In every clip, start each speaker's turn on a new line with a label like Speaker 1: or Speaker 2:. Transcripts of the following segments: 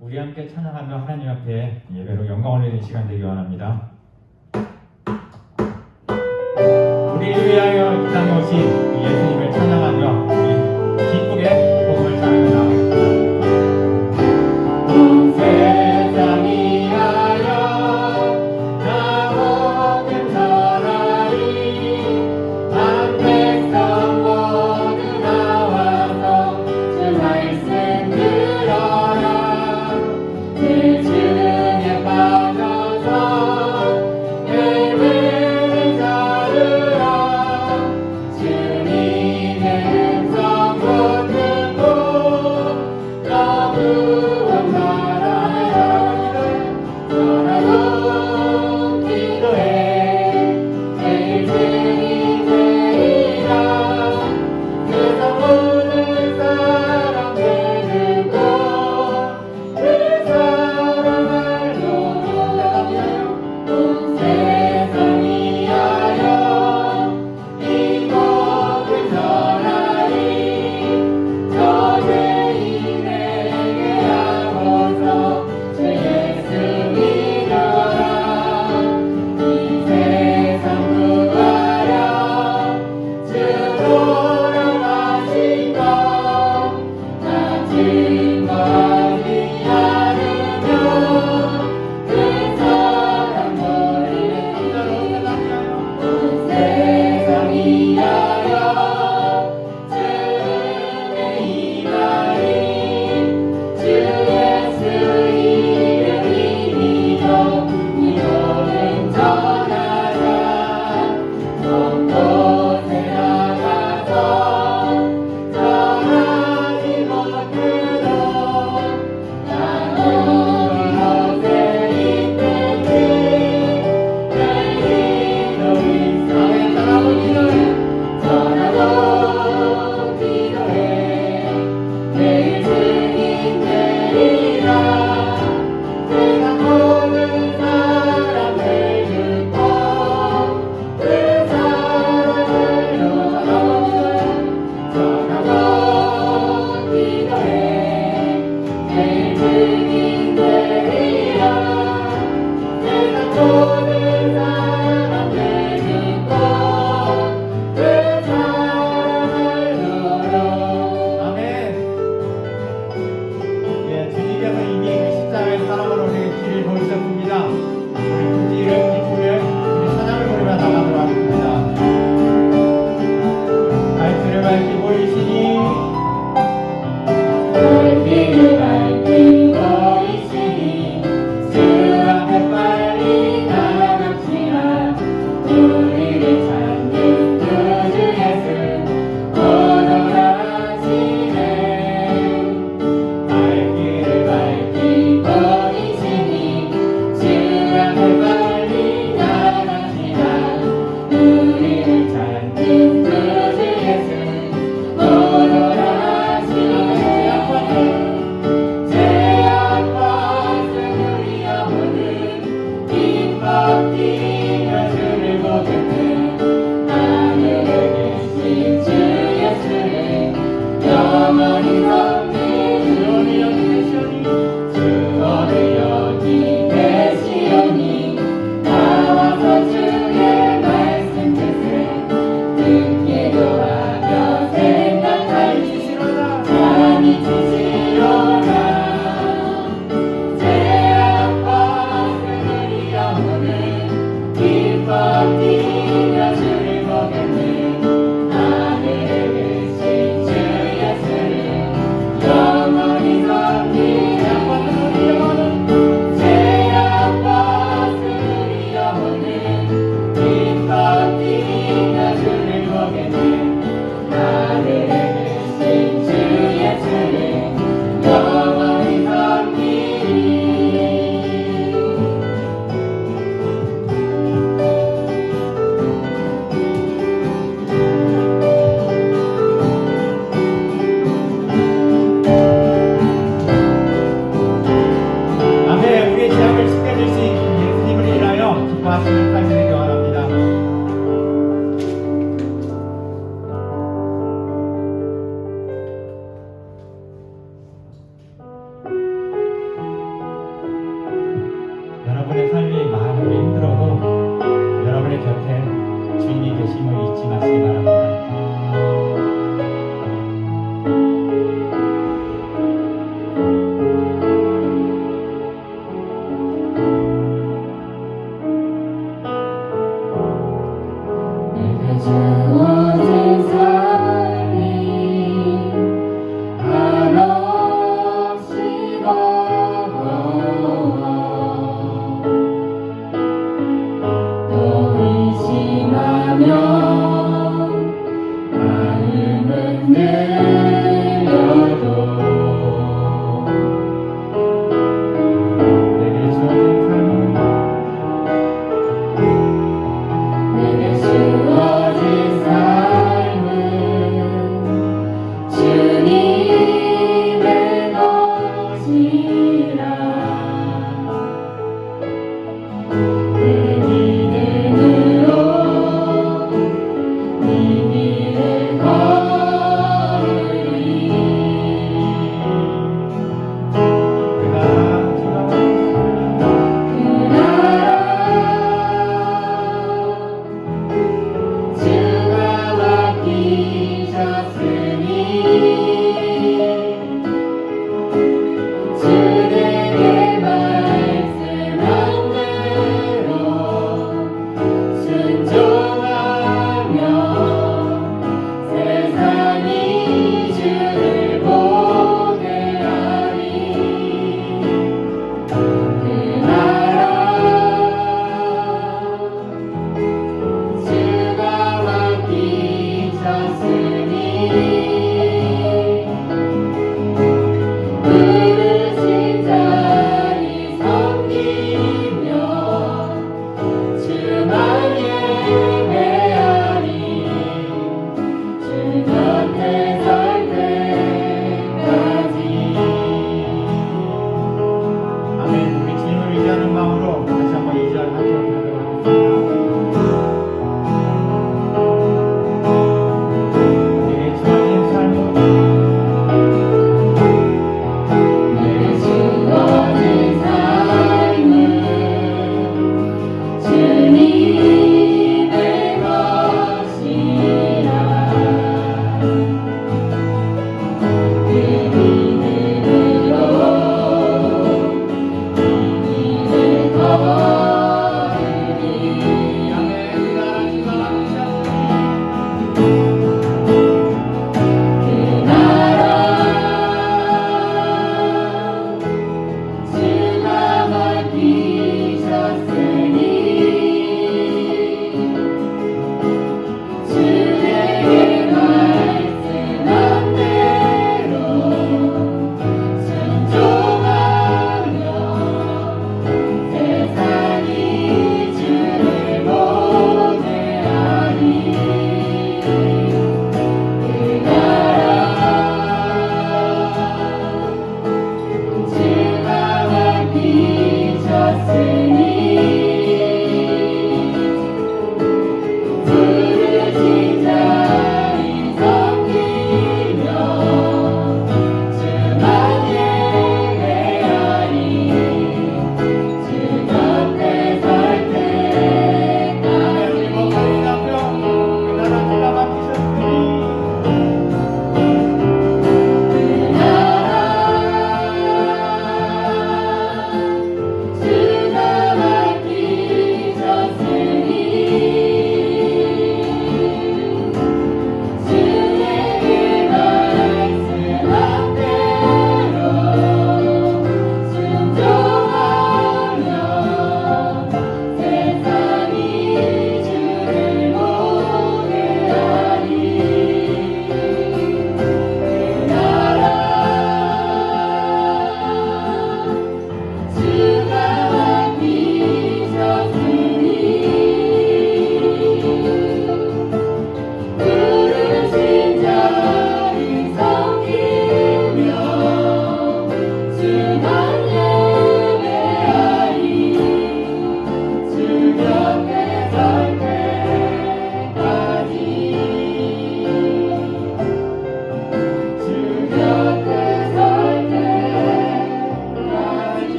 Speaker 1: 우리 함께 찬양하며 하나님 앞에 예배로 영광 올리는 시간 되기 원합니다. 우리를 위하여 이 땅에 오신 예수님을 찬양하며 우리 기쁘게 복음을 전합니다.
Speaker 2: 하늘에 계신 주 예수를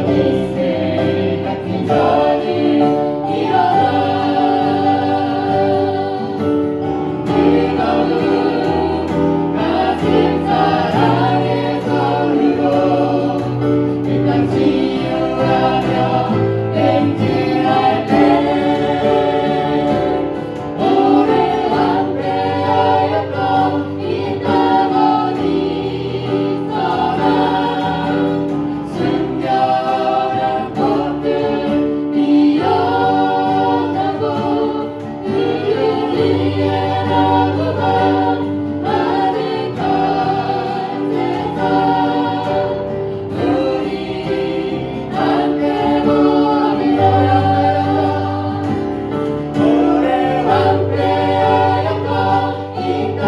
Speaker 2: 이슬 같은 저주 일어나 뜨거운 가슴 사랑의 손으로 그 땅 치유하며 행진할 때는 오래 완패하였던 이 땅 어디서나 순결한 꽃들 피어나고 그를 위해 나무가 아득한 세상 우리 함께 모여하였다 오래 완패하였던 이 땅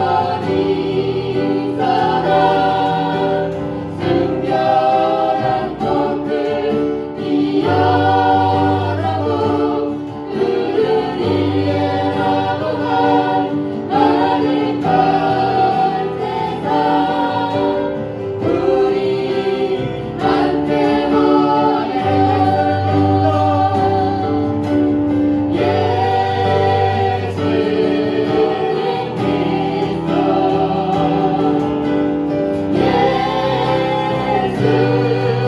Speaker 2: 어디서나 순결한 꽃들 피어나고 그를 위해 나무가 아득한 세상 우리 함께 모여하였다 예수님 그리스도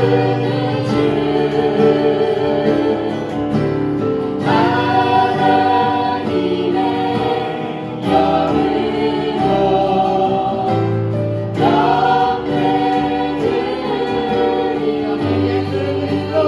Speaker 2: 예수는 주 하나님의 영으로 영예드리며 예수 그리스도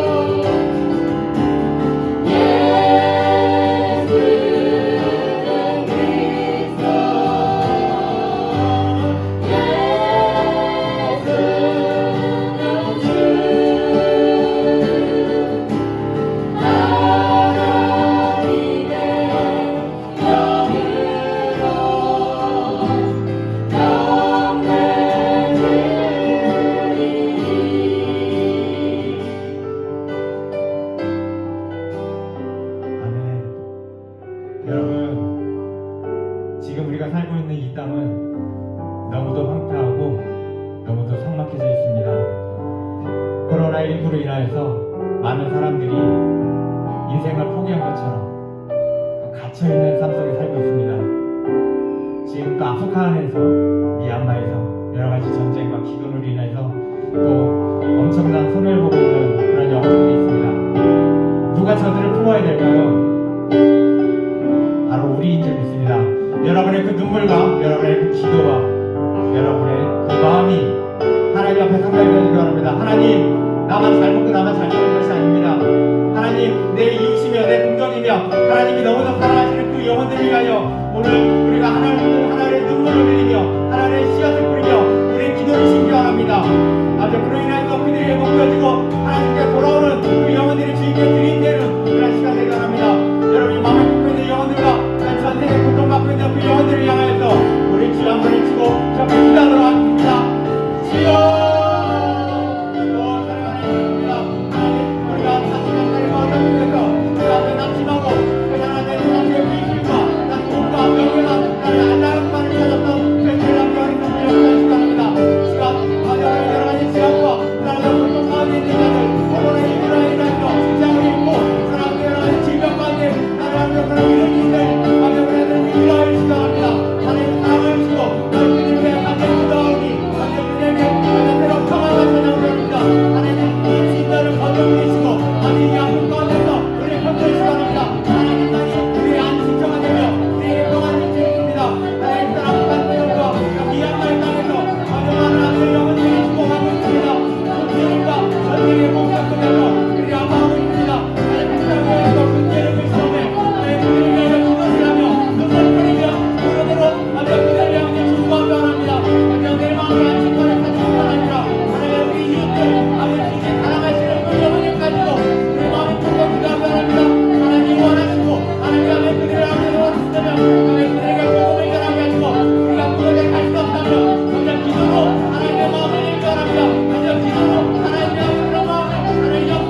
Speaker 1: 아멘. 여러분, 지금 우리가 살고 있는 이 땅은 너무도 황폐하고 너무도 삭막해져 있습니다. 코로나19로 인하여서 많은 사람들이 인생을 포기한 것처럼 갇혀있는 삶 속에 살고 있습니다. 지금 또 아프간에서, 미얀마에서 여러 가지 전쟁과 기근으로 인해서 또 엄청난 손해를 보고 있는 그런 영혼들이 있습니다. 누가 저들을 품어야 될까요? 바로 우리인 줄 믿습니다. 여러분의 그 눈물과 여러분의 그 기도와 여러분의 그 마음이 하나님 앞에 상달되기를 바랍니다. 하나님, 나만 잘 먹고 나만 잘 사는 것이 아닙니다. 하나님, 내 이웃이며 내 동정이며 하나님이 너무나 사랑하시는 그 영혼들을 위하여 오늘 우리가 하나님의 눈물을 흘리며 하나님의 씨앗을 뿌리며 우리의 기도를 심기 바랍니다. 아버지, 그로 인해서 그들에게 먹혀지고 하나님께 돌아오는 그 영혼들이 주님께 드린되는 그런 시간 되기 바랍니다. 여러분이 마음에 품고 있는 영혼들과 전생에 고통받고 있는 그 영혼들을 향하여서 우리 주 한 번을 치고 저 기도하도록 하겠습니다. 주여! 하나님의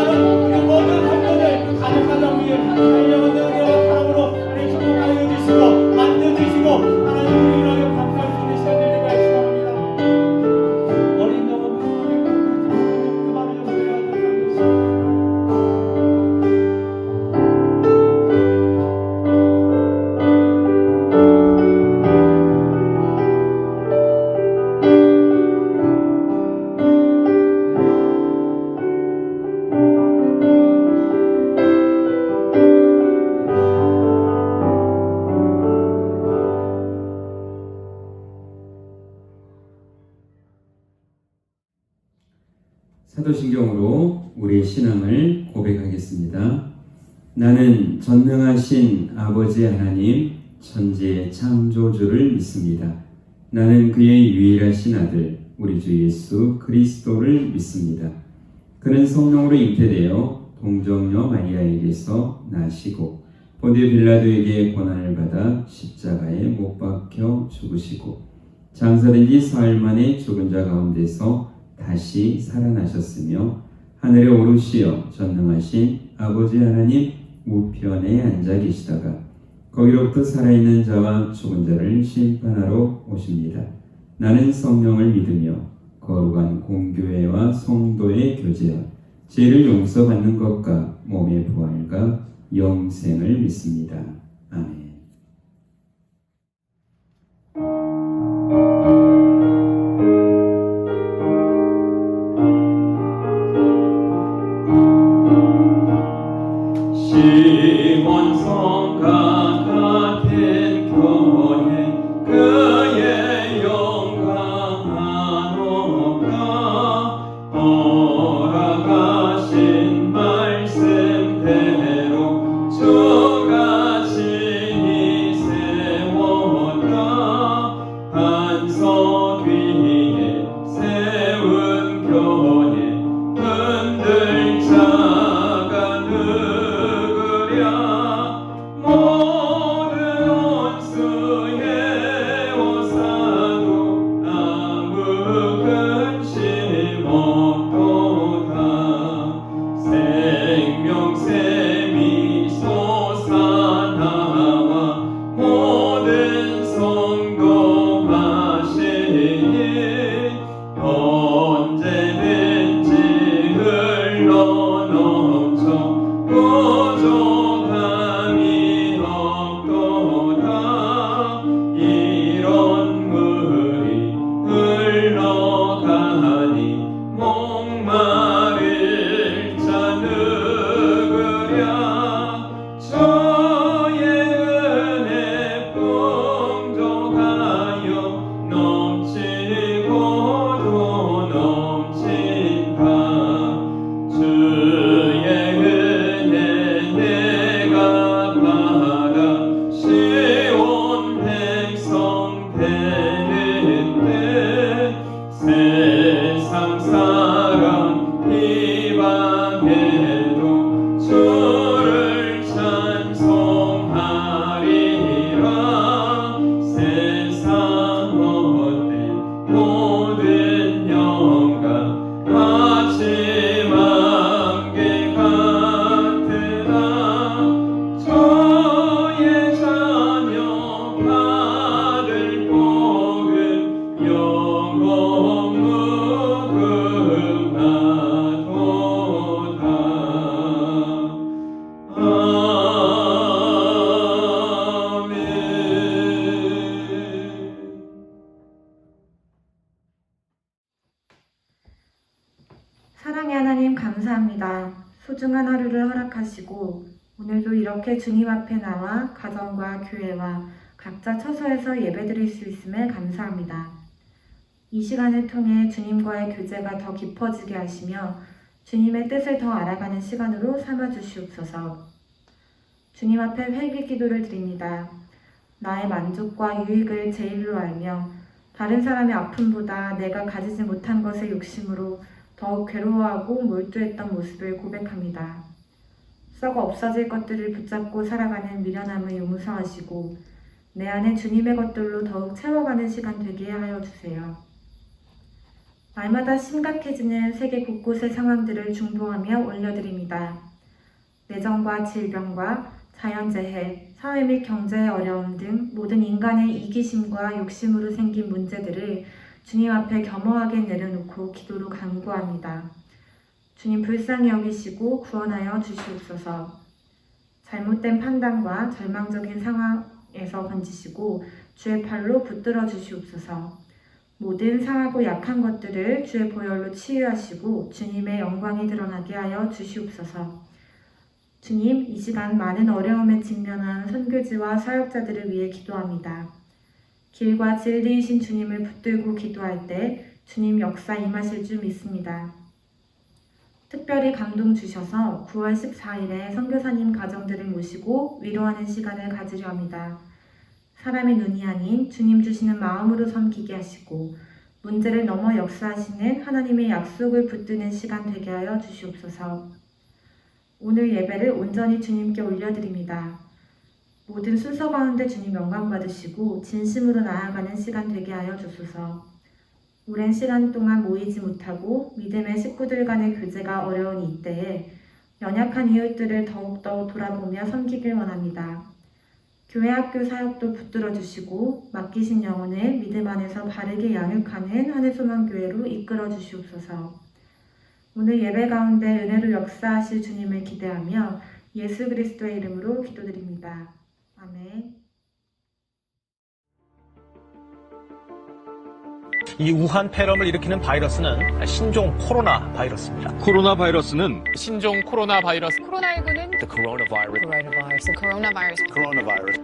Speaker 1: 사랑하는 우리 모든 성도들 가족 가정 위에 살려온 은혜와 사랑으로 하나님 축복하여 주시고 만져주시고 하나님 우리 이렇게 감사할 수 있는 시간 되게 하시기 바랍니다. 어린 영혼 그 말을 연구해야
Speaker 3: 사도신경으로 우리의 신앙을 고백하겠습니다. 나는 전능하신 아버지 하나님 천지의 창조주를 믿습니다. 나는 그의 유일하신 아들 우리 주 예수 그리스도를 믿습니다. 그는 성령으로 잉태되어 동정녀 마리아에게서 나시고 본디오 빌라도에게 고난을 받아 십자가에 못 박혀 죽으시고 장사된 지 사흘 만에 죽은 자 가운데서 다시 살아나셨으며 하늘에 오르시어 전능하신 아버지 하나님 우편에 앉아 계시다가 거기로부터 살아있는 자와 죽은 자를 심판하러 오십니다. 나는 성령을 믿으며 거룩한 공교회와 성도의 교제와 죄를 용서받는 것과 몸의 부활과 영생을 믿습니다. 아멘. 시몬성과 같은 교회 그의 영광한 오가 허락하신 말씀대로 주가 친히 세웠다. 반석 위에 세운 교회 흔들 자가 모든 원수의 오사도 아무 근심 없도다. 생명샘이 솟아나와 모든 성도 마시니 언제든지 흘러넘쳐 부족함이 없도다. 이런 물이 흘러가니 목마를 자 누구랴. 주의 은혜 풍족하여 넘치고도 넘친다. 주의 은혜 내가 받아 시온 백성 되는데 세상 사람 비방해도 주를 찬송하리라. 세상 헛된 모든 영광 마지막 게 같으나 저의 자녀 받을 복은 영원 무궁하도다. 아멘.
Speaker 4: 사랑의 하나님 감사합니다. 소중한 하루를 허락하시고 오늘도 이렇게 주님 앞에 나와 가정과 교회와 각자 처소에서 예배드릴 수 있음에 감사합니다. 이 시간을 통해 주님과의 교제가 더 깊어지게 하시며 주님의 뜻을 더 알아가는 시간으로 삼아 주시옵소서. 주님 앞에 회개 기도를 드립니다. 나의 만족과 유익을 제일로 알며 다른 사람의 아픔보다 내가 가지지 못한 것의 욕심으로 더욱 괴로워하고 몰두했던 모습을 고백합니다. 썩어 없어질 것들을 붙잡고 살아가는 미련함을 용서하시고 내 안에 주님의 것들로 더욱 채워가는 시간 되게 하여 주세요. 날마다 심각해지는 세계 곳곳의 상황들을 중보하며 올려드립니다. 내정과 질병과 자연재해, 사회 및 경제의 어려움 등 모든 인간의 이기심과 욕심으로 생긴 문제들을 주님 앞에 겸허하게 내려놓고 기도로 간구합니다. 주님 불쌍히 여기시고 구원하여 주시옵소서. 잘못된 판단과 절망적인 상황에서 건지시고 주의 팔로 붙들어 주시옵소서. 모든 상하고 약한 것들을 주의 보혈로 치유하시고 주님의 영광이 드러나게 하여 주시옵소서. 주님, 이 시간 많은 어려움에 직면한 선교지와 사역자들을 위해 기도합니다. 길과 진리이신 주님을 붙들고 기도할 때 주님 역사 임하실 줄 믿습니다. 특별히 감동 주셔서 9월 14일에 선교사님 가정들을 모시고 위로하는 시간을 가지려 합니다. 사람의 눈이 아닌 주님 주시는 마음으로 섬기게 하시고 문제를 넘어 역사하시는 하나님의 약속을 붙드는 시간 되게 하여 주시옵소서. 오늘 예배를 온전히 주님께 올려드립니다. 모든 순서 가운데 주님 영광 받으시고 진심으로 나아가는 시간 되게 하여 주소서. 오랜 시간 동안 모이지 못하고 믿음의 식구들 간의 교제가 어려운 이때에 연약한 이웃들을 더욱더 돌아보며 섬기길 원합니다. 교회 학교 사역도 붙들어 주시고 맡기신 영혼을 믿음 안에서 바르게 양육하는 하늘소망교회로 이끌어 주시옵소서. 오늘 예배 가운데 은혜로 역사하실 주님을 기대하며 예수 그리스도의 이름으로 기도드립니다. 아멘.
Speaker 5: 이 우한 폐렴을 일으키는 바이러스는 신종 코로나 바이러스입니다.
Speaker 6: 코로나 바이러스는
Speaker 7: 신종 코로나 바이러스
Speaker 8: 코로나19는
Speaker 6: coronavirus.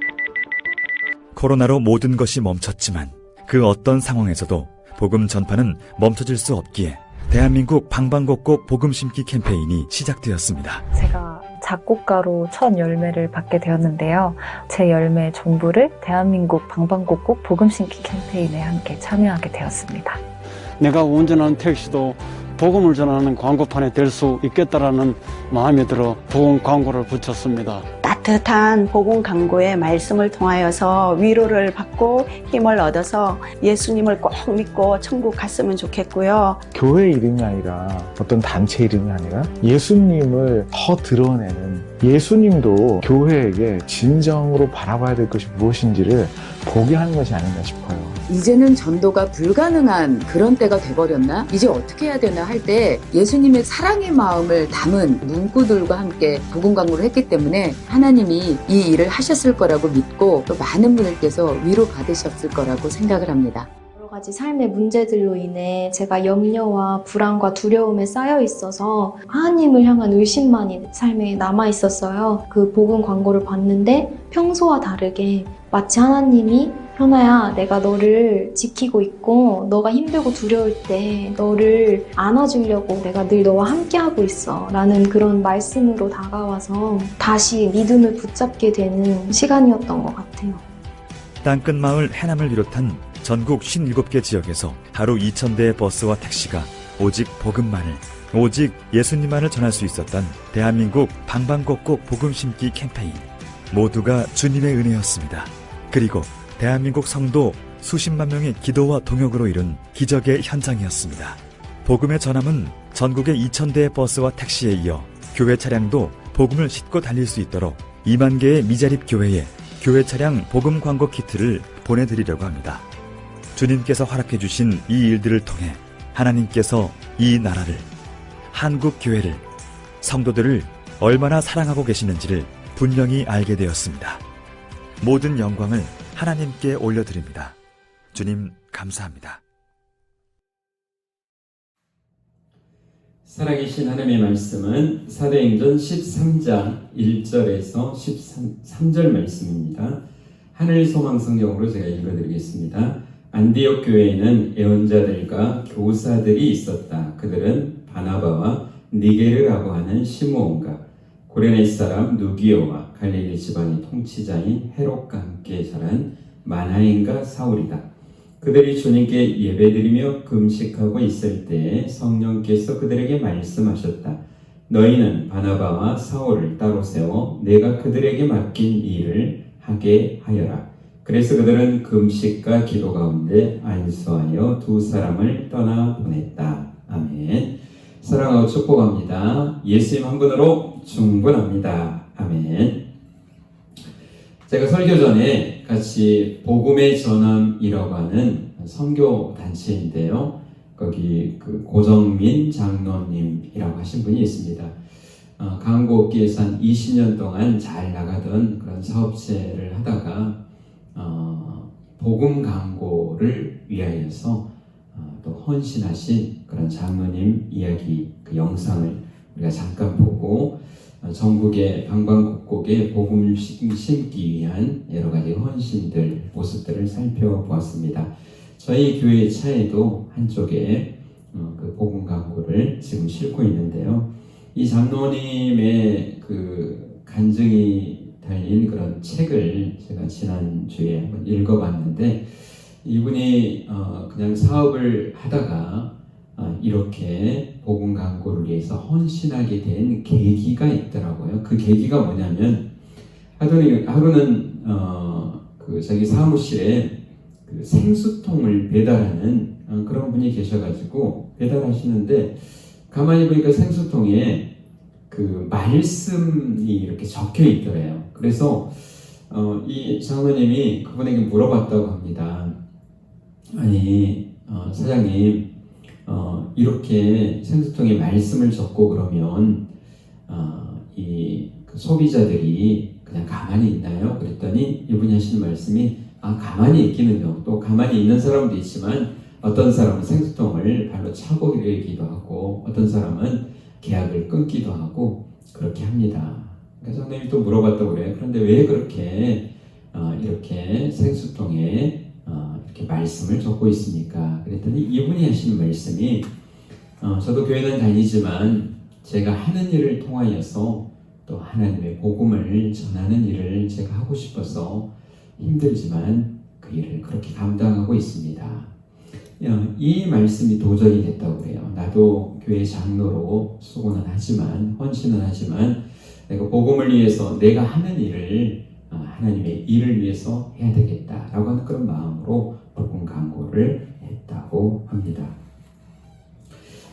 Speaker 9: 코로나로 모든 것이 멈췄지만 그 어떤 상황에서도 복음 전파는 멈춰질 수 없기에 대한민국 방방곡곡 복음 심기 캠페인이 시작되었습니다.
Speaker 10: 제가 작곡가로 첫 열매를 받게 되었는데요. 제 열매 종부를 대한민국 방방곡곡 복음 심기 캠페인에 함께 참여하게 되었습니다.
Speaker 11: 내가 운전하는 택시도 복음을 전하는 광고판에 될 수 있겠다라는 마음이 들어 복음 광고를 붙였습니다.
Speaker 12: 따뜻한 복음 광고의 말씀을 통하여서 위로를 받고 힘을 얻어서 예수님을 꼭 믿고 천국 갔으면 좋겠고요.
Speaker 13: 교회 이름이 아니라 어떤 단체 이름이 아니라 예수님을 더 드러내는, 예수님도 교회에게 진정으로 바라봐야 될 것이 무엇인지를 보게 하는 것이 아닌가 싶어요.
Speaker 14: 이제는 전도가 불가능한 그런 때가 돼버렸나? 이제 어떻게 해야 되나 할 때 예수님의 사랑의 마음을 담은 문구들과 함께 복음 광고를 했기 때문에 하나님이 이 일을 하셨을 거라고 믿고 또 많은 분들께서 위로받으셨을 거라고 생각을 합니다.
Speaker 15: 여러 가지 삶의 문제들로 인해 제가 염려와 불안과 두려움에 쌓여 있어서 하나님을 향한 의심만이 삶에 남아 있었어요. 그 복음 광고를 봤는데 평소와 다르게 마치 하나님이 현아야, 내가 너를 지키고 있고 너가 힘들고 두려울 때 너를 안아주려고 내가 늘 너와 함께하고 있어 라는 그런 말씀으로 다가와서 다시 믿음을 붙잡게 되는 시간이었던 것 같아요.
Speaker 9: 땅끝마을 해남을 비롯한 전국 57개 지역에서 하루 2,000대의 버스와 택시가 오직 복음만을, 오직 예수님만을 전할 수 있었던 대한민국 방방곡곡 복음 심기 캠페인. 모두가 주님의 은혜였습니다. 그리고 대한민국 성도 수십만 명의 기도와 동역으로 이룬 기적의 현장이었습니다. 복음의 전함은 전국의 2,000대의 버스와 택시에 이어 교회 차량도 복음을 싣고 달릴 수 있도록 2만 개의 미자립 교회에 교회 차량 복음 광고 키트를 보내드리려고 합니다. 주님께서 허락해 주신 이 일들을 통해 하나님께서 이 나라를, 한국 교회를, 성도들을 얼마나 사랑하고 계시는지를 분명히 알게 되었습니다. 모든 영광을 하나님께 올려드립니다. 주님 감사합니다.
Speaker 3: 살아계신 하나님의 말씀은 사도행전 13장 1절에서 13절 말씀입니다. 하늘소망성경으로 제가 읽어드리겠습니다. 안디옥 교회에는 예언자들과 교사들이 있었다. 그들은 바나바와 니게르라고 하는 시므온과 고레네 사람 누기오와 갈릴리 지방의 통치자인 헤롯과 함께 자란 마나엔과 사울이다. 그들이 주님께 예배드리며 금식하고 있을 때에 성령께서 그들에게 말씀하셨다. 너희는 바나바와 사울을 따로 세워 내가 그들에게 맡긴 일을 하게 하여라. 그래서 그들은 금식과 기도 가운데 안수하여 두 사람을 떠나 보냈다. 아멘. 사랑하고 축복합니다. 예수님 한 분으로 충분합니다. 아멘. 제가 설교 전에 같이 복음의 전함이라고 하는 선교 단체인데요. 거기 그 고정민 장로님이라고 하신 분이 있습니다. 강원고업계에서 한 20년 동안 잘 나가던 그런 사업체를 하다가 복음 광고를 위하여서 또 헌신하신 그런 장로님 이야기 그 영상을 우리가 잠깐 보고 전국의 방방곡곡에 복음을 심기 위한 여러 가지 헌신들 모습들을 살펴보았습니다. 저희 교회 차에도 한쪽에 그 복음 광고를 지금 싣고 있는데요. 이 장로님의 그 간증이 달린 그런 책을 제가 지난주에 한번 읽어봤는데 이분이 그냥 사업을 하다가 이렇게 복음 광고를 위해서 헌신하게 된 계기가 있더라고요. 그 계기가 뭐냐면 하루는 그 자기 사무실에 그 생수통을 배달하는 그런 분이 계셔가지고 배달하시는데 가만히 보니까 생수통에 그 말씀이 이렇게 적혀 있더래요. 그래서 이 장로님이 그분에게 물어봤다고 합니다. 아니 사장님 이렇게 생수통에 말씀을 적고 그러면 이 그 소비자들이 그냥 가만히 있나요? 그랬더니 이분이 하시는 말씀이 가만히 있기는요. 또 가만히 있는 사람도 있지만 어떤 사람은 생수통을 발로 차고 이러기도 하고 어떤 사람은 계약을 끊기도 하고 그렇게 합니다. 그래서 장로님이 또 물어봤다고 그래요. 그런데 왜 그렇게 이렇게 생수통에 이렇게 말씀을 적고 있습니까? 그랬더니 이분이 하시는 말씀이 저도 교회는 다니지만 제가 하는 일을 통하여서 또 하나님의 복음을 전하는 일을 제가 하고 싶어서 힘들지만 그 일을 그렇게 감당하고 있습니다. 이 말씀이 도전이 됐다고 그래요. 나도 교회 장로로 수고는 하지만 헌신은 하지만 내가 복음을 위해서 내가 하는 일을 하나님의 일을 위해서 해야 되겠다라고 하는 그런 마음으로 복음 광고를 했다고 합니다.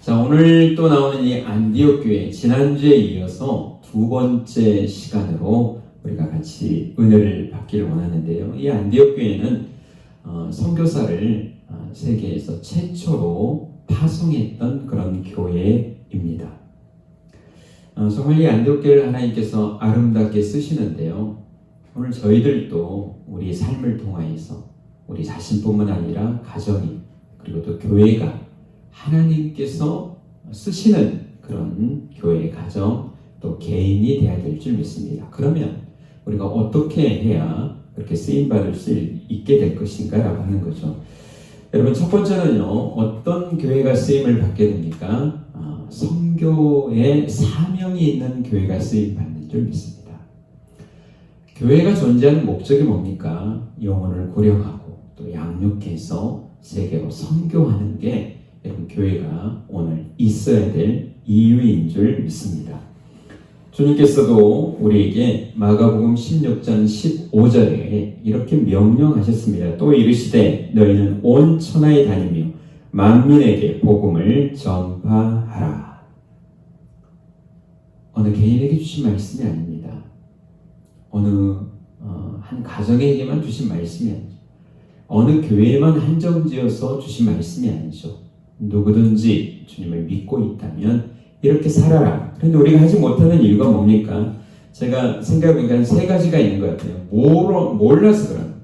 Speaker 3: 자, 오늘 또 나오는 이 안디옥 교회 지난주에 이어서 두 번째 시간으로 우리가 같이 은혜를 받기를 원하는데요. 이 안디옥 교회는 선교사를 세계에서 최초로 파송했던 그런 교회입니다. 정말 이 안디옥 교회를 하나님께서 아름답게 쓰시는데요. 오늘 저희들도 우리 삶을 통하여서 우리 자신뿐만 아니라 가정이 그리고 또 교회가 하나님께서 쓰시는 그런 교회 가정 또 개인이 되어야 될 줄 믿습니다. 그러면 우리가 어떻게 해야 그렇게 쓰임받을 수 있게 될 것인가 라고 하는 거죠. 여러분 첫 번째는요. 어떤 교회가 쓰임을 받게 됩니까? 선교의 사명이 있는 교회가 쓰임받는 줄 믿습니다. 교회가 존재하는 목적이 뭡니까? 영혼을 구령하고 또 양육해서 세계로 선교하는 게 여러분 교회가 오늘 있어야 될 이유인 줄 믿습니다. 주님께서도 우리에게 마가복음 16장 15절에 이렇게 명령하셨습니다. 또 이르시되 너희는 온 천하에 다니며 만민에게 복음을 전파하라. 어느 개인에게 주신 말씀이 아닙니다. 어느 한 가정에게만 주신 말씀이 아니죠. 어느 교회에만 한정지어서 주신 말씀이 아니죠. 누구든지 주님을 믿고 있다면 이렇게 살아라. 그런데 우리가 하지 못하는 이유가 뭡니까? 제가 생각해보니까 세 가지가 있는 것 같아요. 몰라서 그런.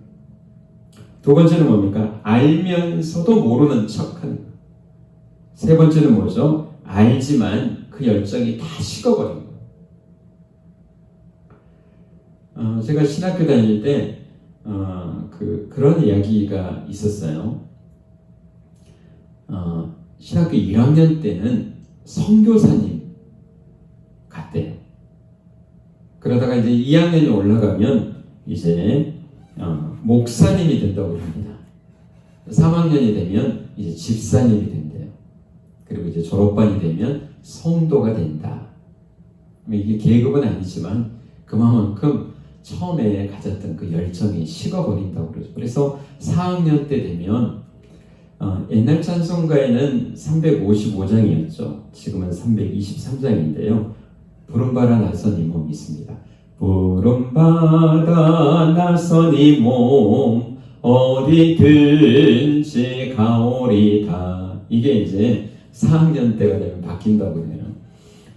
Speaker 3: 두 번째는 뭡니까? 알면서도 모르는 척하는 것. 세 번째는 뭐죠? 알지만 그 열정이 다 식어버린 거. 제가 신학교 다닐 때 그런 이야기가 있었어요. 신학교 1학년 때는 선교사님 같대요. 그러다가 이제 2학년이 올라가면 이제 목사님이 된다고 합니다. 3학년이 되면 이제 집사님이 된대요. 그리고 이제 졸업반이 되면 성도가 된다. 이게 계급은 아니지만 그만큼 처음에 가졌던 그 열정이 식어버린다고 그러죠. 그래서 4학년 때 되면 옛날 찬송가에는 355장이었죠. 지금은 323장인데요. 부름받아 나선 이 몸이 있습니다. 부름받아 나선 이 몸 어디든지 가오리다. 이게 이제 4학년 때가 되면 바뀐다고 해요.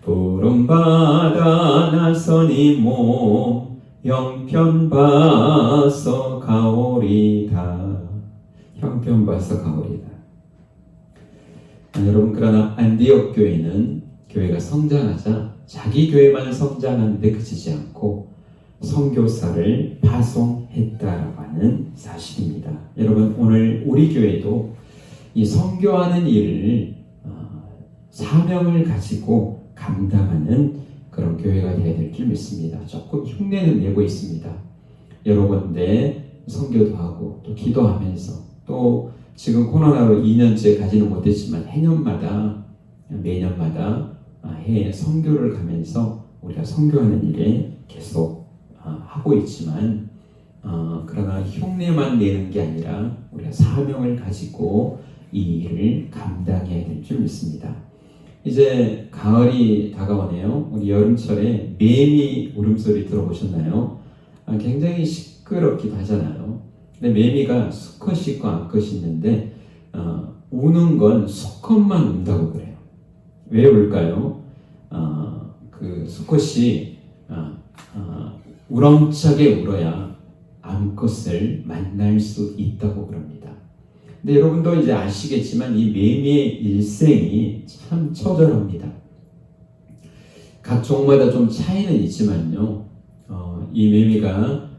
Speaker 3: 부름받아 나선 이 몸 형편봐서 가오리다. 형편봐서 가오리다. 여러분, 그러나 안디옥 교회는 교회가 성장하자 자기 교회만 성장하는데 그치지 않고 선교사를 파송했다라고 하는 사실입니다. 여러분, 오늘 우리 교회도 이 선교하는 일을 사명을 가지고 감당하는 그런 교회가 되어야 될 줄 믿습니다. 조금 흉내는 내고 있습니다. 여러 군데 선교도 하고 또 기도하면서 또 지금 코로나로 2년째 가지는 못했지만 매년마다 해에 선교를 가면서 우리가 선교하는 일에 계속 하고 있지만 그러나 흉내만 내는 게 아니라 우리가 사명을 가지고 이 일을 감당해야 될 줄 믿습니다. 이제 가을이 다가오네요. 우리 여름철에 매미 울음소리 들어보셨나요? 굉장히 시끄럽기도 하잖아요. 근데 매미가 수컷이 있고 암컷이 있는데 우는 건 수컷만 운다고 그래요. 왜 울까요? 그 수컷이 우렁차게 울어야 암컷을 만날 수 있다고 그럽니다. 근데 여러분도 이제 아시겠지만 이 매미의 일생이 참 처절합니다. 각 종마다 좀 차이는 있지만요. 이 매미가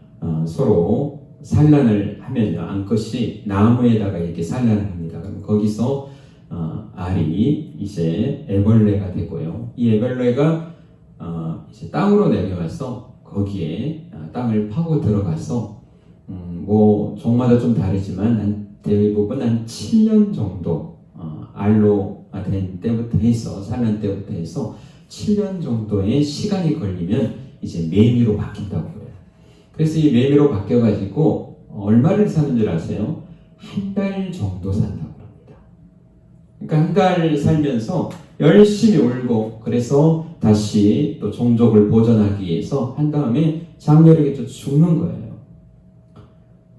Speaker 3: 서로 산란을 하면요, 암컷이 나무에다가 이렇게 산란을 합니다. 그럼 거기서 알이 이제 애벌레가 되고요. 이 애벌레가 이제 땅으로 내려와서 거기에 땅을 파고 들어가서 뭐 종마다 좀 다르지만 대부분 한 7년 정도 알로 된 때부터 해서 산란 때부터 해서 7년 정도의 시간이 걸리면 이제 매미로 바뀐다고 그래요. 그래서 이 매미로 바뀌어가지고 얼마를 사는 줄 아세요? 한 달 정도 산다고 합니다. 그러니까 한 달 살면서 열심히 울고 그래서 다시 또 종족을 보존하기 위해서 한 다음에 장렬하게 또 죽는 거예요.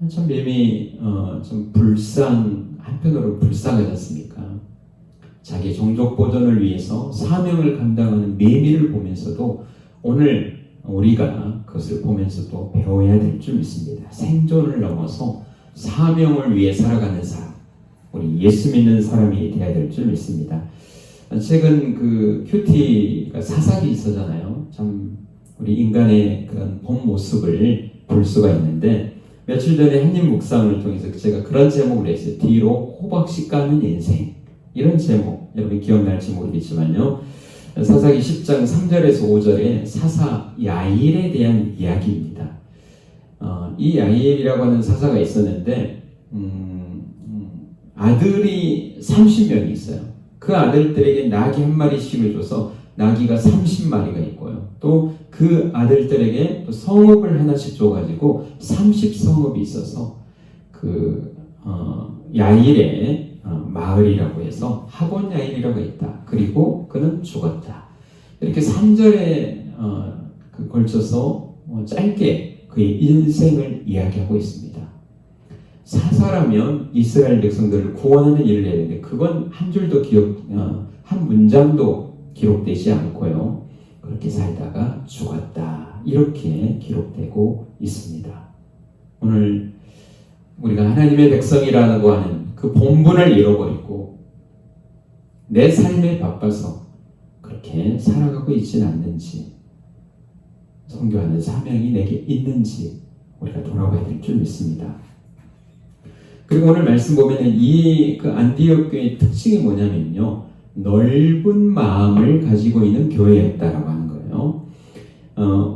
Speaker 3: 참 매미 좀 한편으로 불쌍하지 않습니까? 자기 종족 보존을 위해서 사명을 감당하는 매미를 보면서도 오늘 우리가 그것을 보면서도 배워야 될 줄 믿습니다. 생존을 넘어서 사명을 위해 살아가는 사람, 우리 예수 믿는 사람이 되어야 될 줄 믿습니다. 최근 그 큐티가 사사기 있었잖아요. 참 우리 인간의 그런 본 모습을 볼 수가 있는데 며칠 전에 한림 묵상을 통해서 제가 그런 제목을 했어요. 뒤로 호박씨 까는 인생. 이런 제목, 여러분 기억날지 모르겠지만요. 사사기 10장 3절에서 5절에 사사 야일에 대한 이야기입니다. 이 야일이라고 하는 사사가 있었는데 아들이 30명이 있어요. 그 아들들에게 나귀 한 마리씩을 줘서 나귀가 30마리가 있고요. 또 그 아들들에게 또 성읍을 하나씩 줘가지고 30성읍이 있어서 그 야일의 마을이라고 해서 하본 야일이라고 했다. 그리고 그는 죽었다. 이렇게 3절에 걸쳐서 짧게 그의 인생을 이야기하고 있습니다. 사사라면 이스라엘 백성들을 구원하는 일을 해야 되는데 그건 한 줄도 한 문장도 기록되지 않고요. 그렇게 살다가 죽었다. 이렇게 기록되고 있습니다. 오늘 우리가 하나님의 백성이라고 하는 그 본분을 잃어버리고 내 삶에 바빠서 그렇게 살아가고 있지는 않는지, 선교하는 사명이 내게 있는지 우리가 돌아봐야 될 줄 믿습니다. 그리고 오늘 말씀 보면은 그 안디옥 교회의 특징이 뭐냐면요, 넓은 마음을 가지고 있는 교회였다라고 하는 거예요.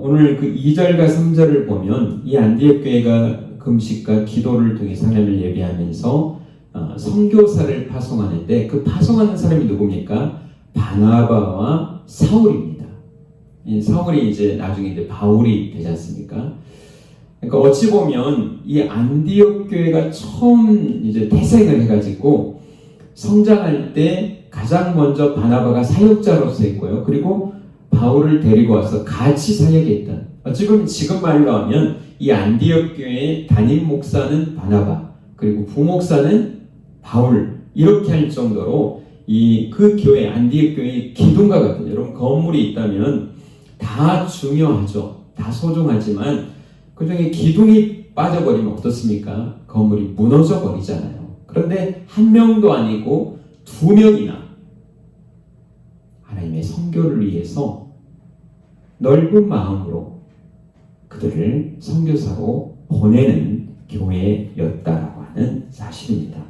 Speaker 3: 오늘 그 2절과 3절을 보면 이 안디옥 교회가 금식과 기도를 통해서 하나님을 예배하면서 선교사를 파송하는데 그 파송하는 사람이 누굽니까? 바나바와 사울입니다. 이 사울이 이제 나중에 이제 바울이 되지 않습니까? 그러니까 어찌 보면 이 안디옥 교회가 처음 이제 태생을 해가지고 성장할 때 가장 먼저 바나바가 사역자로서 했고요. 그리고 바울을 데리고 와서 같이 사역했던, 어찌 보면 지금 말로 하면 이 안디옥 교회의 담임 목사는 바나바, 그리고 부목사는 바울, 이렇게 할 정도로 그 교회, 안디옥 교회의 기둥과 같은, 여러분 건물이 있다면 다 중요하죠. 다 소중하지만 그 중에 기둥이 빠져버리면 어떻습니까? 건물이 무너져 버리잖아요. 그런데 한 명도 아니고 2명이나 하나님의 선교를 위해서 넓은 마음으로 그들을 선교사로 보내는 교회였다라고 하는 사실입니다.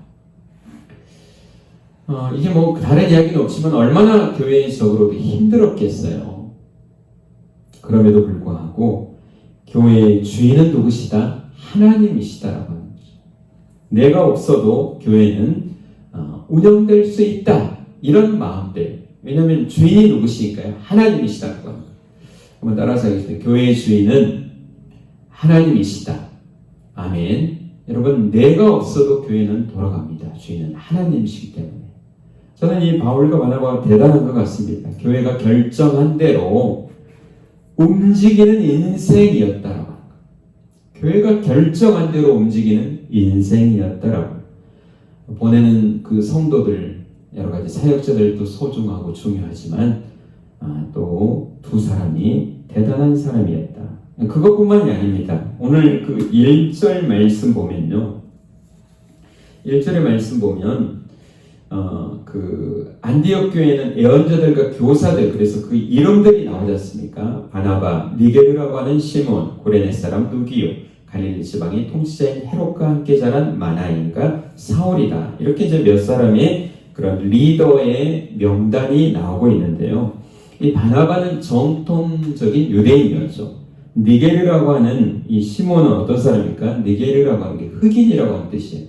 Speaker 3: 이게 뭐 다른 이야기는 없지만 얼마나 교회적으로도 힘들었겠어요. 그럼에도 불구하고 교회의 주인은 누구시다? 하나님이시다라고 하는 거죠. 내가 없어도 교회는 운영될 수 있다. 이런 마음들. 왜냐하면 주인이 누구시니까요? 하나님이시다라고 합니다. 한번 따라서 하겠습니다. 교회의 주인은 하나님이시다. 아멘. 여러분, 내가 없어도 교회는 돌아갑니다. 주인은 하나님이시기 때문에. 저는 이 바울과 바나바가 대단한 것 같습니다. 교회가 결정한 대로 움직이는 인생이었다라고 합니다. 교회가 결정한 대로 움직이는 인생이었다라고. 보내는 그 성도들, 여러 가지 사역자들도 소중하고 중요하지만 또 두 사람이 대단한 사람이었다. 그것뿐만이 아닙니다. 오늘 그 1절 말씀 보면요. 1절의 말씀 보면 그 안디옥 교회는 예언자들과 교사들, 그래서 그 이름들이 나오지 않습니까? 바나바, 니게르라고 하는 시몬, 고레네 사람 누기요, 갈릴리 지방의 통치자인 헤롯과 함께 자란 마나인과 사울이다. 이렇게 이제 몇 사람의 그런 리더의 명단이 나오고 있는데요. 이 바나바는 정통적인 유대인이었죠. 니게르라고 하는 이 시몬은 어떤 사람입니까? 니게르라고 하는 게 흑인이라고 하는 뜻이에요.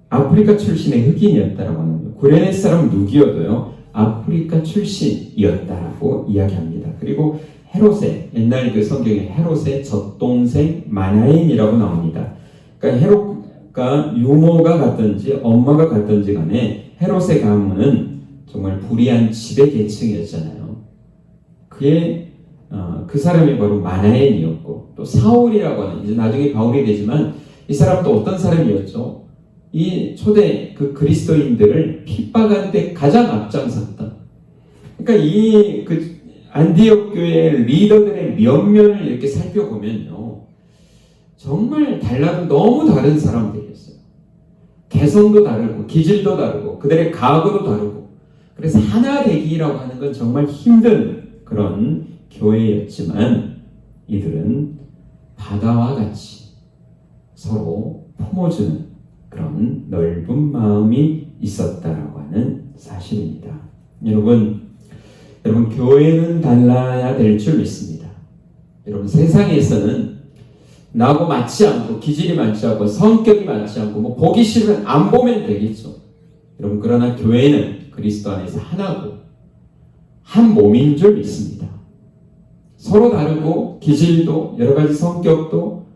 Speaker 3: 아프리카 출신의 흑인이었다라고 하는 거예요. 구레네 사람 누기어도요, 아프리카 출신이었다라고 이야기합니다. 그리고 헤롯의, 옛날 그 성경에 헤롯의 젖동생 마나인이라고 나옵니다. 그러니까 헤롯과 유모가 같든지 엄마가 같든지 간에 헤롯의 가문은 정말 불의한 지배 계층이었잖아요. 그 사람이 바로 마나엔이었고, 또 사울이라고 하는, 이제 나중에 바울이 되지만 이 사람도 어떤 사람이었죠? 이 초대 그 그리스도인들을 핍박하는 데 가장 앞장섰던. 그러니까 그 안디옥 교회 리더들의 면면을 이렇게 살펴보면요, 정말 달라도 너무 다른 사람들이었어요. 개성도 다르고 기질도 다르고 그들의 각오도 다르고, 그래서 하나 되기라고 하는 건 정말 힘든 그런 교회였지만 이들은 바다와 같이 서로 품어주는 그런 넓은 마음이 있었다라고 하는 사실입니다. 여러분 교회는 달라야 될 줄 믿습니다. 여러분, 세상에서는 나하고 맞지 않고 기질이 맞지 않고 성격이 맞지 않고 뭐 보기 싫으면 안 보면 되겠죠. 여러분, 그러나 교회는 그리스도 안에서 하나고 한 몸인 줄 믿습니다. 서로 다르고 기질도 여러 가지 성격도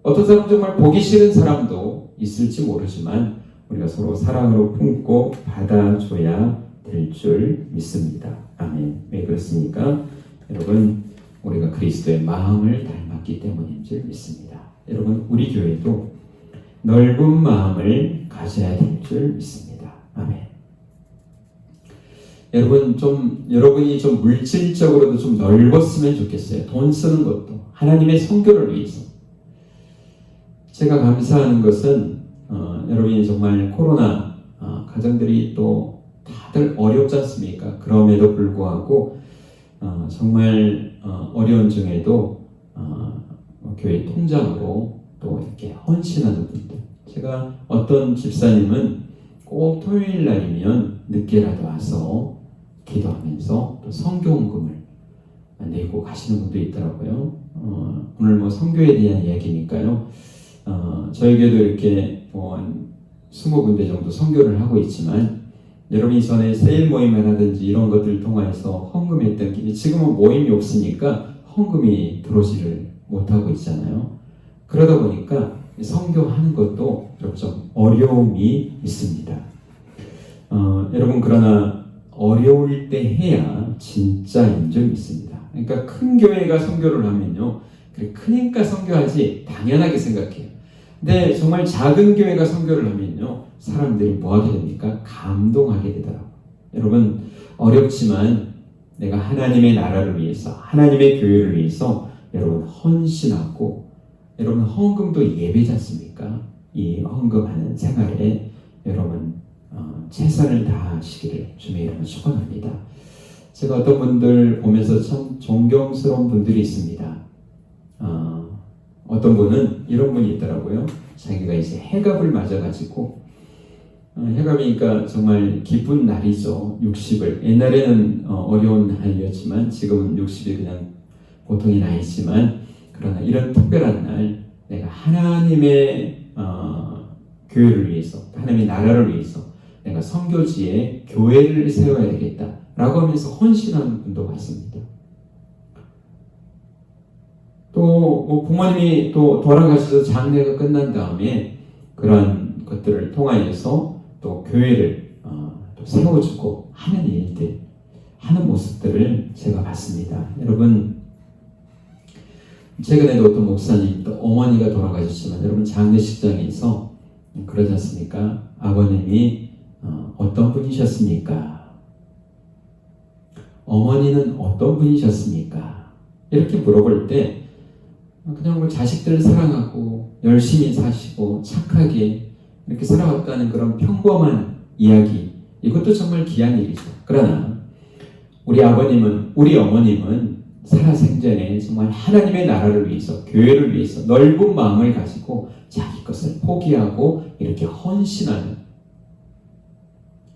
Speaker 3: 어떤 사람 정말 보기 싫은 사람도 있을지 모르지만 우리가 서로 사랑으로 품고 받아줘야 될 줄 믿습니다. 아멘. 왜 그렇습니까? 여러분, 우리가 그리스도의 마음을 닮았기 때문인 줄 믿습니다. 여러분, 우리 교회도 넓은 마음을 가져야 될 줄 믿습니다. 아멘. 여러분이 좀 물질적으로도 좀 넓었으면 좋겠어요. 돈 쓰는 것도 하나님의 선교를 위해서. 제가 감사하는 것은 여러분이 정말 코로나 가정들이 또 다들 어렵지 않습니까? 그럼에도 불구하고 정말 어려운 중에도 교회 통장으로 또 이렇게 헌신하는 분들. 제가 어떤 집사님은 꼭 토요일 날이면 늦게라도 와서 기도하면서 또 성경금을 내고 가시는 분도 있더라고요. 오늘 뭐 선교에 대한 이야기니까요. 저희 교회도 이렇게 한 20군데 정도 선교를 하고 있지만 여러분이 전에 세일 모임을 하든지 이런 것들을 통해서 헌금했던 게 지금은 모임이 없으니까 헌금이 들어오지를 못하고 있잖아요. 그러다 보니까 선교하는 것도 좀 어려움이 있습니다. 여러분 그러나 어려울 때 해야 진짜인 줄 믿습니다. 그러니까 큰 교회가 선교를 하면요, 그래 크니까 선교하지 당연하게 생각해요. 근데 정말 작은 교회가 선교를 하면요, 사람들이 뭐 하게 됩니까? 감동하게 되더라고요. 여러분 어렵지만 내가 하나님의 나라를 위해서, 하나님의 교회를 위해서 여러분 헌신하고, 여러분 헌금도 예배지 않습니까? 이 헌금하는 생활에 여러분 최선을 다하시기를 주님의 이름으로 축원합니다. 제가 어떤 분들 보면서 참 존경스러운 분들이 있습니다. 어떤 분은 이런 분이 있더라고요. 자기가 이제 해갑을 맞아가지고, 해갑이니까 정말 기쁜 날이죠. 60을. 옛날에는 어려운 나이였지만 지금은 60이 그냥 보통의 나이지만, 그러나 이런 특별한 날 내가 하나님의 교회를 위해서, 하나님의 나라를 위해서 내가 선교지에 교회를 세워야 되겠다 라고 하면서 헌신하는 분도 많습니다. 또 부모님이 또 돌아가셔서 장례가 끝난 다음에 그러한 것들을 통하여서 또 교회를 또 세워주고 하는 일들, 하는 모습들을 제가 봤습니다. 여러분 최근에도 어떤 목사님, 또 어머니가 돌아가셨지만 여러분 장례식장에서 그러지 않습니까? 아버님이 어떤 분이셨습니까? 어머니는 어떤 분이셨습니까? 이렇게 물어볼 때 그냥 뭐 자식들을 사랑하고 열심히 사시고 착하게 이렇게 살아왔다는 그런 평범한 이야기, 이것도 정말 귀한 일이죠. 그러나 우리 아버님은, 우리 어머님은 살아생전에 정말 하나님의 나라를 위해서, 교회를 위해서 넓은 마음을 가지고 자기 것을 포기하고 이렇게 헌신하는,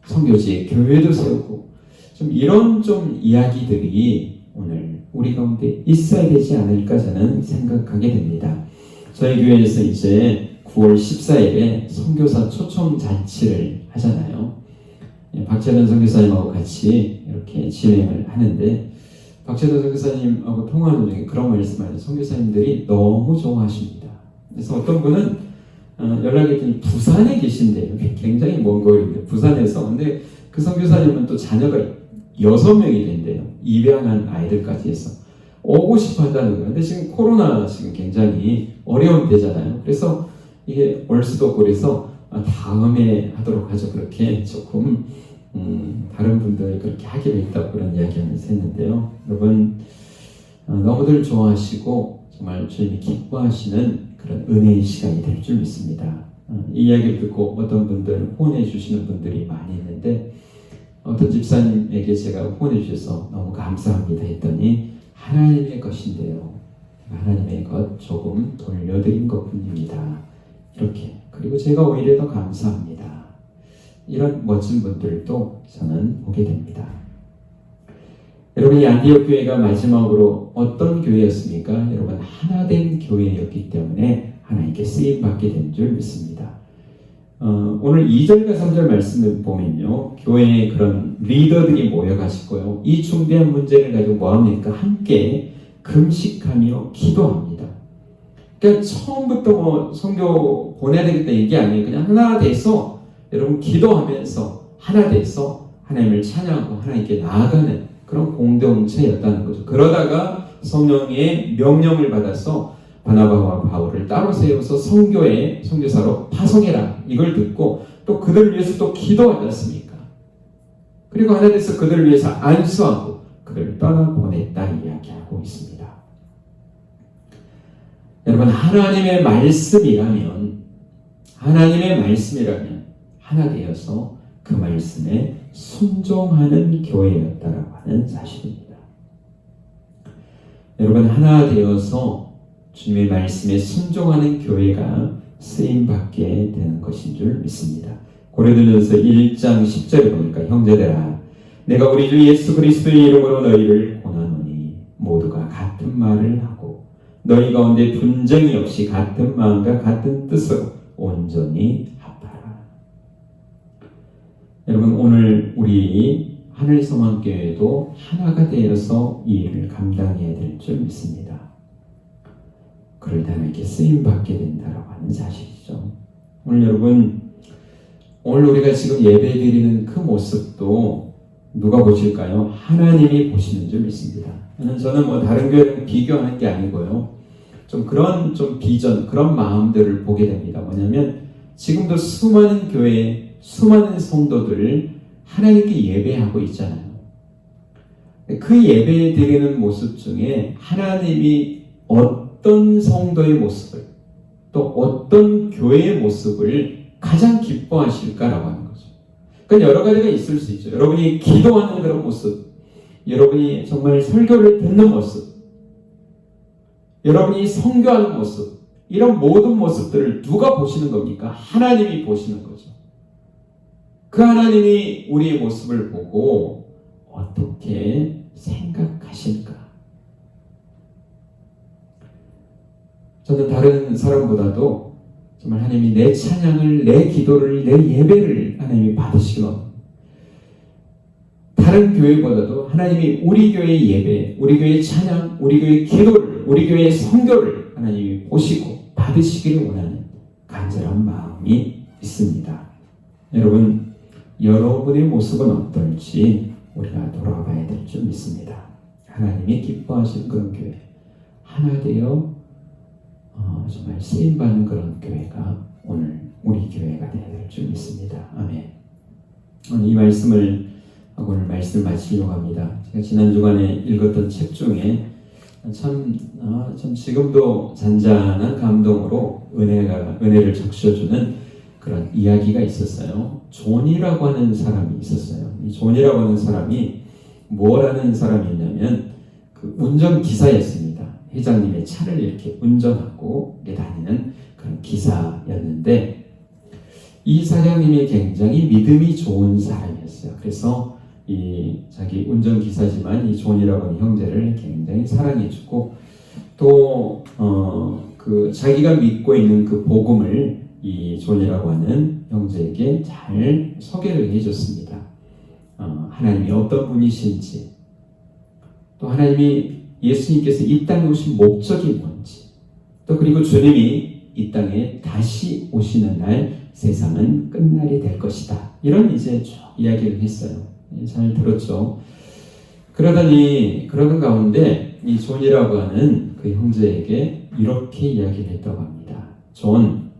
Speaker 3: 선교지에 교회도 세우고, 좀 이런 좀 이야기들이 오늘 우리 가운데 있어야 되지 않을까 저는 생각하게 됩니다. 저희 교회에서 이제 9월 14일에 선교사 초청 잔치를 하잖아요. 박재단 선교사님하고 같이 이렇게 진행을 하는데, 박재단 선교사님하고 통화하는 중에 그런 말씀을 선교사님들이 너무 좋아하십니다. 그래서 어떤 분은 연락이 했더니 부산에 계신대요. 굉장히 먼 거리인데 부산에서. 근데 그 선교사님은 또 자녀가 6명이 된대요. 입양한 아이들까지 해서 오고 싶어 한다는 거예요. 근데 지금 코로나 지금 굉장히 어려운 때잖아요. 그래서 이게 올 수도 없고 그래서 다음에 하도록 하죠. 그렇게 조금 다른 분들이 그렇게 하기로 했다고 그런 이야기하면서 했는데요. 여러분 너무들 좋아하시고 정말 주님이 기뻐하시는 그런 은혜의 시간이 될 줄 믿습니다. 이 이야기를 듣고 어떤 분들 후원해 주시는 분들이 많이 있는데, 어떤 집사님에게 제가 후원해 주셔서 너무 감사합니다 했더니 하나님의 것인데요, 하나님의 것 조금 돌려드린 것뿐입니다. 이렇게. 그리고 제가 오히려 더 감사합니다. 이런 멋진 분들도 저는 보게 됩니다. 여러분, 이 안디옥 교회가 마지막으로 어떤 교회였습니까? 여러분, 하나된 교회였기 때문에 하나님께 쓰임받게 된 줄 믿습니다. 오늘 2절과 3절 말씀을 보면요, 교회에 그런 리더들이 모여가지고요, 이 중대한 문제를 가지고 뭐합니까? 함께 금식하며 기도합니다. 그러니까 처음부터 뭐 선교 보내야 되겠다 이게 아니에요. 그냥 하나 돼서 여러분 기도하면서 하나 돼서 하나님을 찬양하고 하나님께 나아가는 그런 공동체였다는 거죠. 그러다가 성령의 명령을 받아서 바나바와 바울을 따로 세워서 선교의 선교사로 파송해라, 이걸 듣고 또 그들을 위해서 또 기도하지 않습니까? 그리고 하나 돼서 그들을 위해서 안수하고 그들을 떠나보냈다 이야기하고 있습니다. 여러분, 하나님의 말씀이라면 하나 되어서 그 말씀에 순종하는 교회였다라고 하는 사실입니다. 여러분, 하나 되어서 주님의 말씀에 순종하는 교회가 쓰임받게 되는 것인 줄 믿습니다. 고린도전서 1장 10절에 보니까, 형제들아, 내가 우리 주 예수 그리스도의 이름으로 너희를 권하노니 모두가 같은 말을 하고 너희 가운데 분쟁이 없이 같은 마음과 같은 뜻으로 온전히 합하라. 여러분 오늘 우리 하늘소망교회도 하나가 되어서 이 일을 감당해야 될 줄 믿습니다. 그럴 때 하나님께 쓰임받게 된다라고 하는 사실이죠. 오늘 여러분, 오늘 우리가 지금 예배 드리는 그 모습도 누가 보실까요? 하나님이 보시는 줄 믿습니다. 저는 뭐 다른 교회랑 비교하는 게 아니고요. 좀 그런 비전, 그런 마음들을 보게 됩니다. 뭐냐면 지금도 수많은 교회, 수많은 성도들 하나님께 예배하고 있잖아요. 그 예배 드리는 모습 중에 하나님이 어떤 성도의 모습을 또 어떤 교회의 모습을 가장 기뻐하실까라고 하는 거죠. 그러니까 여러 가지가 있을 수 있죠. 여러분이 기도하는 그런 모습, 여러분이 정말 설교를 듣는 모습, 여러분이 선교하는 모습, 이런 모든 모습들을 누가 보시는 겁니까? 하나님이 보시는 거죠. 그 하나님이 우리의 모습을 보고 어떻게 생각하실까? 저는 다른 사람보다도 정말 하나님이 내 찬양을, 내 기도를, 내 예배를 하나님이 받으시기 원합니다. 다른 교회보다도 하나님이 우리 교회의 예배, 우리 교회의 찬양, 우리 교회의 기도를, 우리 교회의 선교를 하나님이 보시고 받으시기를 원하는 간절한 마음이 있습니다. 여러분, 여러분의 모습은 어떨지 우리가 돌아봐야 될 줄 믿습니다. 하나님이 기뻐하시는 그런 교회, 하나 되어 정말 쓰임받는 그런 교회가 오늘 우리 교회가 되어야 될 줄 믿습니다. 아멘. 오늘 이 말씀을 하고 오늘 말씀을 마치려고 합니다. 제가 지난 주간에 읽었던 책 중에 참 지금도 잔잔한 감동으로 은혜를 적셔주는 그런 이야기가 있었어요. 존이라고 하는 사람이 있었어요. 이 존이라고 하는 사람이 뭐라는 사람이었냐면 그 운전기사였습니다. 회장님의 차를 이렇게 운전하고 다니는 그런 기사였는데 이 사장님이 굉장히 믿음이 좋은 사람이었어요. 그래서 이 자기 운전기사지만 이 존이라고 하는 형제를 굉장히 사랑해주고 또 그 자기가 믿고 있는 그 복음을 이 존이라고 하는 형제에게 잘 소개를 해줬습니다. 하나님이 어떤 분이신지 또 하나님이 예수님께서 이 땅에 오신 목적이 뭔지 또 그리고 주님이 이 땅에 다시 오시는 날 세상은 끝날이 될 것이다. 이런 이제 쭉 이야기를 했어요. 잘 들었죠. 그러는 가운데 이 존이라고 하는 그 형제에게 이렇게 이야기를 했다고 합니다. 존,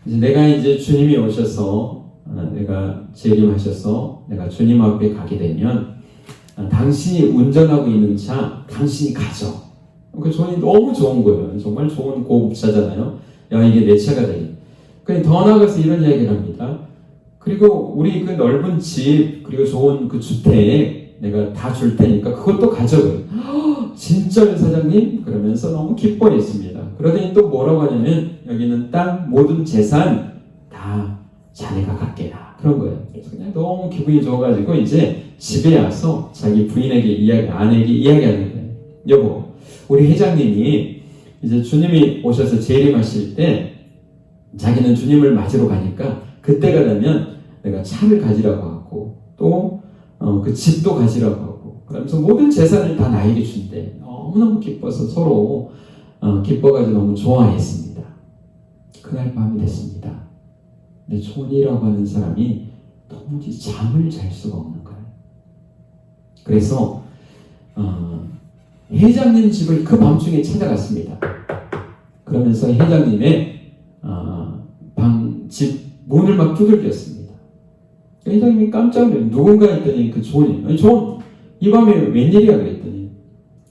Speaker 3: 이제 내가 이제 주님이 오셔서 내가 재림하셔서 내가 주님 앞에 가게 되면 당신이 운전하고 있는 차 당신이 가져. 그 존이 너무 좋은 거예요. 정말 좋은 고급차잖아요. 야, 이게 내 차가 되니. 더 나아가서 이런 이야기를 합니다. 그리고 우리 그 넓은 집 그리고 좋은 그 주택 내가 다 줄 테니까 그것도 가져가요. 진짜요 사장님? 그러면서 너무 기뻐했습니다. 그러더니 또 뭐라고 하냐면 여기는 땅 모든 재산 다 자네가 갖게라. 그런 거예요. 그래서 그냥 너무 기분이 좋아가지고 이제 집에 와서 자기 부인에게 아내에게 이야기하는 거예요. 여보, 우리 회장님이 이제 주님이 오셔서 재림하실 때 자기는 주님을 맞으러 가니까 그때가 되면 내가 차를 가지라고 하고 또 그 집도 가지라고 하고 그러면서 모든 재산을 다 나에게 준대. 너무너무 기뻐서 서로 기뻐가지고 너무 좋아했습니다. 그날 밤이 됐습니다. 근데 존이라고 하는 사람이 도무지 잠을 잘 수가 없는 거예요. 그래서 회장님 집을 그 밤중에 찾아갔습니다. 그러면서 회장님의 집 문을 막 두들겼습니다. 회장님이 깜짝 놀라요. 누군가 했더니 그 존이, 아니 존, 이 밤에 웬일이야 그랬더니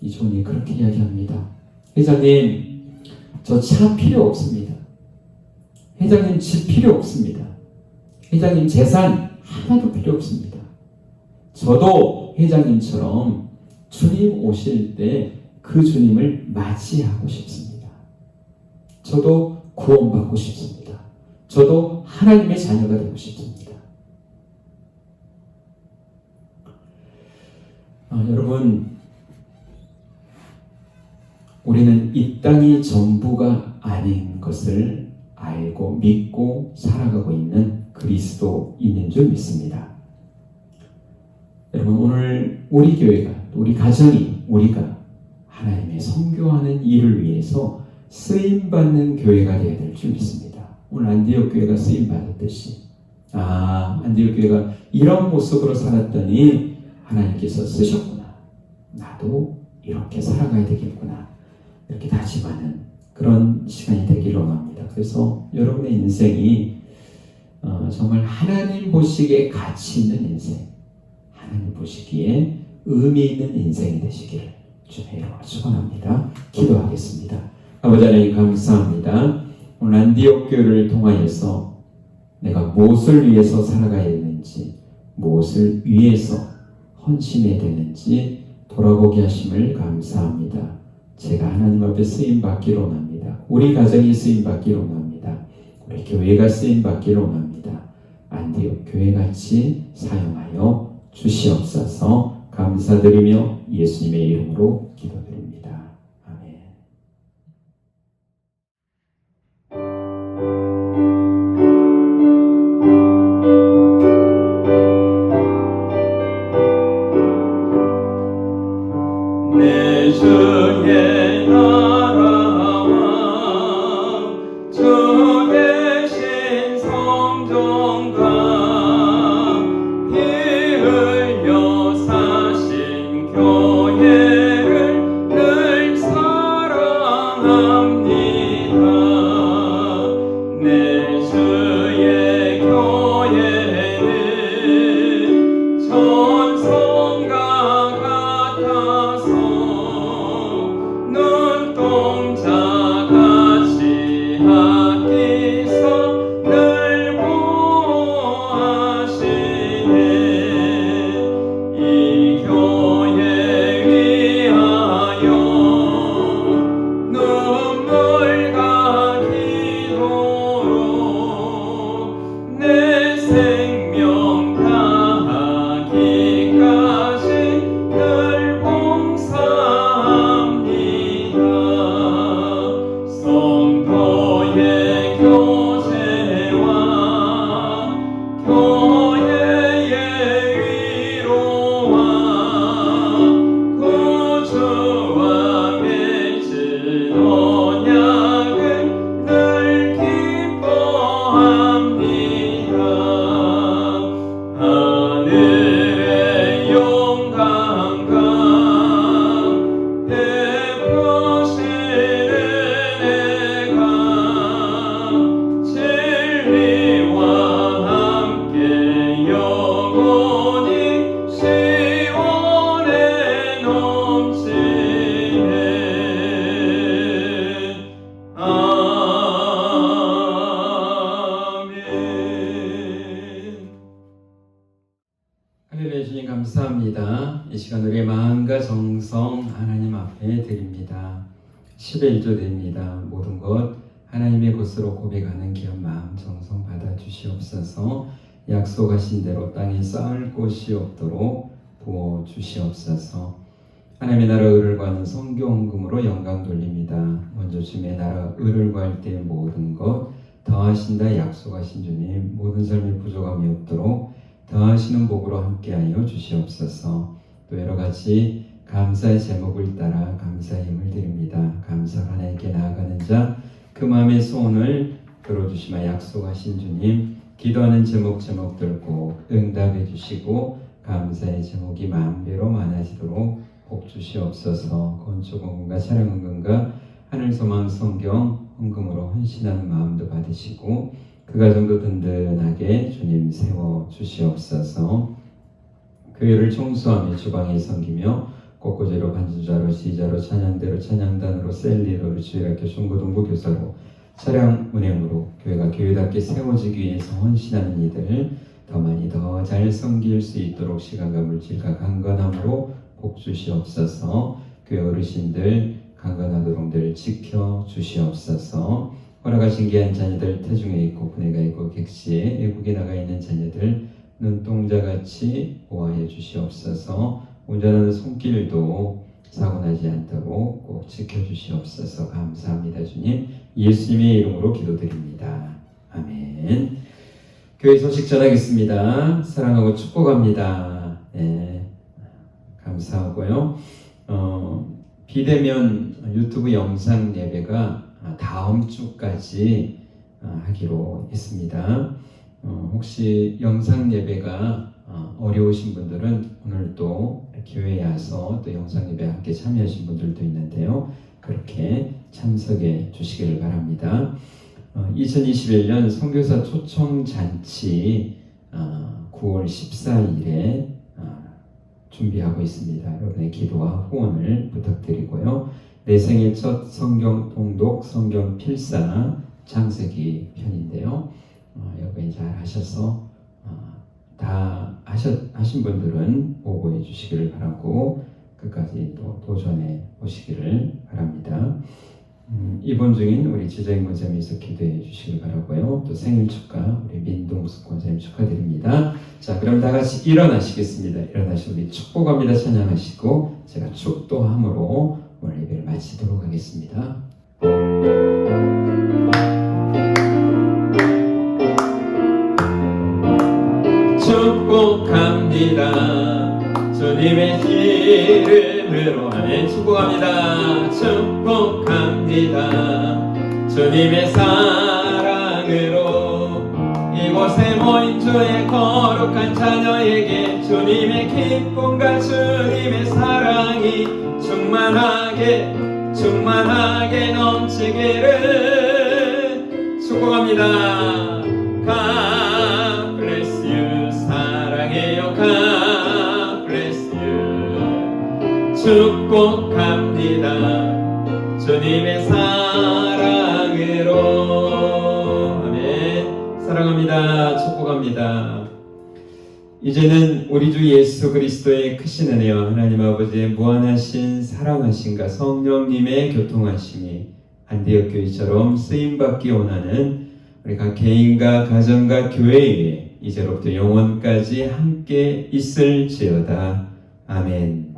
Speaker 3: 이 존이 그렇게 이야기합니다. 회장님, 저 차 필요 없습니다. 회장님 집 필요 없습니다. 회장님 재산 하나도 필요 없습니다. 저도 회장님처럼 주님 오실 때 그 주님을 맞이하고 싶습니다. 저도 구원받고 싶습니다. 저도 하나님의 자녀가 되고 싶습니다. 여러분, 우리는 이 땅이 전부가 아닌 것을 알고 믿고 살아가고 있는 그리스도인인 줄 믿습니다. 여러분, 오늘 우리 교회가, 우리 가정이, 우리가 하나님의 선교하는 일을 위해서 쓰임받는 교회가 되어야 될 줄 믿습니다. 오늘 안디옥 교회가 쓰임받았듯이, 안디옥 교회가 이런 모습으로 살았더니 하나님께서 쓰셨구나, 나도 이렇게 살아가야 되겠구나, 이렇게 다짐하는 그런 시간이 되기를 원합니다. 그래서 여러분의 인생이 정말 하나님 보시기에 가치 있는 인생, 하나님 보시기에 의미 있는 인생이 되시기를 주님의 이름으로 축원합니다. 기도하겠습니다. 아버지 하나님 감사합니다. 오늘 안디옥 교회를 통하여서 내가 무엇을 위해서 살아가야 되는지, 무엇을 위해서 헌신해야 되는지 돌아보게 하심을 감사합니다. 제가 하나님 앞에 쓰임받기를 원합니다. 우리 가정이 쓰임받기를 원합니다. 우리 교회가 쓰임받기를 원합니다. 안디옥 교회같이 사용하여 주시옵소서. 감사드리며 예수님의 이름으로 기도드립니다. 아멘.
Speaker 2: 내 주의 나라와 주 대신 성전과 피 흘려 사신 교회를 늘 사랑합니다. 내 주의 교회는 전성과 같아서 눈동자같이 아끼사 늘 보호하시네. 이 교회 위하여 눈물과 기도로 내 생명 다하기까지 늘 봉사합니다. 성도의 교제와 교회의 위로와 구주와 맺은 언약을 늘 기뻐합니다. 하늘의 영광과 베푸시는 은혜가 진리와 함께 영원히 시온에 넘치네. 아멘.
Speaker 3: 하늘의 주님 감사합니다. 이 시간 우리의 마음과 정성 하나님 앞에 드립니다. 10의 1조 드립니다. 모든 것 하나님의 것으로 고백하는 귀한 마음 정성 받아 주시옵소서. 약속하신 대로 땅에 쌓을 곳이 없도록 부어 주시옵소서. 하나님의 나라 의를 구하는 성교 헌금으로 영광 돌립니다. 먼저 주님의 나라 의를 구할 때 모든 것 더하신다 약속하신 주님, 모든 삶에 부족함이 없도록 더하시는 복으로 함께하여 주시옵소서. 또 여러 가지 감사의 제목을 따라 감사의 힘을 드립니다. 감사로 하나님께 나아가는 자, 그 마음의 소원을 들어주시며 약속하신 주님, 기도하는 제목들 꼭 응답해 주시고 감사의 제목이 만배로 많아지도록 복 주시옵소서. 건축 헌금과 차량 헌금과 하늘소망 성경 헌금으로 헌신하는 마음도 받으시고 그 가정도 든든하게 주님 세워 주시옵소서. 교회를 청소하며 주방에 섬기며 꽃꽂이로 반주자로 지자로 찬양대로 찬양단으로 셀리로로 주일학교 중고등부 교사로 차량 운행으로 교회가 교회답게 세워지기 위해서 헌신하는 이들 더 많이 더 잘 섬길 수 있도록 시간과 물질과 강건함으로 복 주시옵소서. 교회 어르신들 강건하도록 늘 지켜 주시옵소서. 허락하신 귀한 자녀들 태중에 있고 분해가 있고 객시에 외국에 나가 있는 자녀들 눈동자같이 보호하여 주시옵소서. 운전하는 손길도 사고 나지 않도록 꼭 지켜주시옵소서. 감사합니다. 주님, 예수님의 이름으로 기도드립니다. 아멘. 교회 소식 전하겠습니다. 사랑하고 축복합니다. 네, 감사하고요. 비대면 유튜브 영상 예배가 다음 주까지 하기로 했습니다. 혹시 영상 예배가 어려우신 분들은 오늘 또 교회에 와서 또 영상 예배 함께 참여하신 분들도 있는데요. 그렇게 참석해 주시기를 바랍니다. 2021년 선교사 초청잔치 9월 14일에 준비하고 있습니다. 여러분의 기도와 후원을 부탁드리고요. 내 생애 첫 성경 통독, 성경 필사 창세기 편인데요. 여러분이 잘 하셔서 다 하신 분들은 보고해 주시기를 바라고 끝까지 또 도전해 보시기를 바랍니다. 이번 중인 우리 지정인 권사님께서 기도해 주시길 바라고요. 또 생일 축하 우리 민동숙 권사님 축하드립니다. 자, 그럼 다 같이 일어나시겠습니다. 일어나시고 우리 축복합니다 찬양하시고 제가 축도함으로 오늘 예배를 마치도록 하겠습니다.
Speaker 2: 축복합니다. 주님의 이름으로 아멘. 축복합니다. 축복합니다. 주님의 사랑으로 이곳에 모인 주의 거룩한 자녀에게 주님의 기쁨과 주님의 사랑이 충만하게 넘치기를 축복합니다. God bless you. 사랑해요. God bless you. 축복합니다. 주님의 사랑으로 아멘. 사랑합니다. 축복합니다. 이제는 우리 주 예수 그리스도의 크신 은혜와 하나님 아버지의 무한하신 사랑하심과 성령님의 교통하심이 안디옥 교회처럼 쓰임받기 원하는 우리 각 개인과 가정과 교회에 이제로부터 영원까지 함께 있을지어다. 아멘.